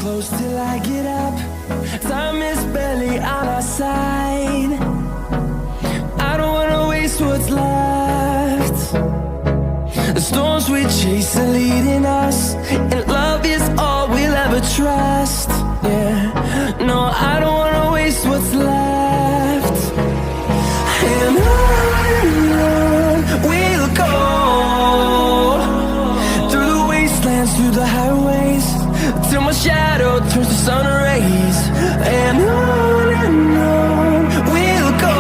close till I get up. Time is barely on our side. I don't wanna waste what's left. The storms we chase are leading us, and love is all we'll ever trust. Yeah, no, I don't wanna waste what's left. And on we'll go, through the wastelands, through the highways, till my shadow turns to sun rays. And on we'll go,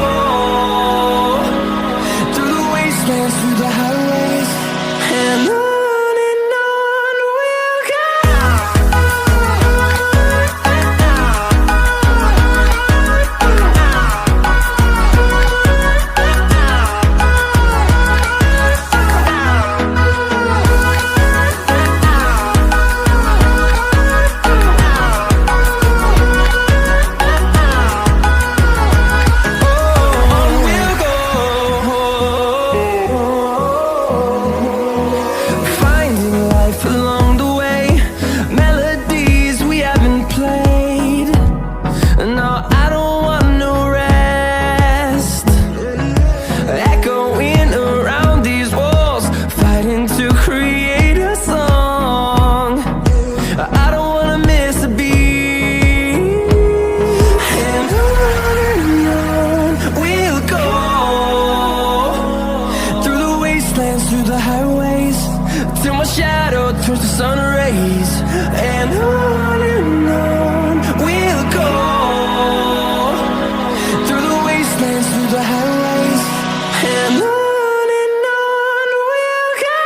through the wastelands, through the highways, and on we'll go. Through the highways, till my shadow turns to sun rays. And on we'll go, through the wastelands, through the highways, and on we'll go.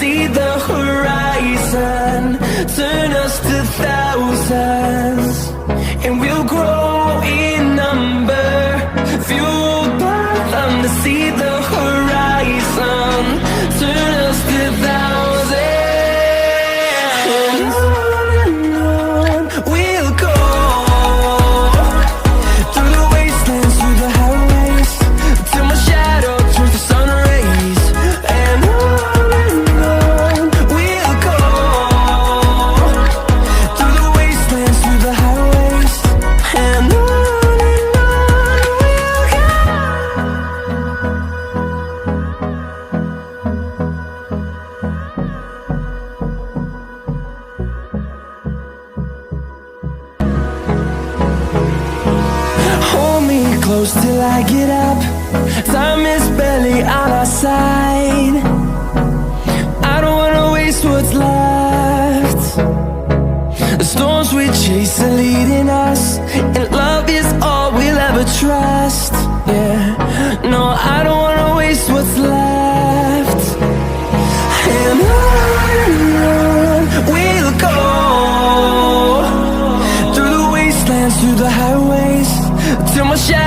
See the horizon, turn us to thousands, and we'll grow in number, fueled by them to see the horizon, turn us to thousands, and on we'll go, through the wastelands, through the highways, till my shadow turns to sun rays. And close till I get up. Time is barely on our side. I don't wanna waste what's left. The storms we chase are leading us, and love is all we'll ever trust. Yeah, no, I don't wanna waste what's left. And on we'll go, through the wastelands, through the highways, till my shadow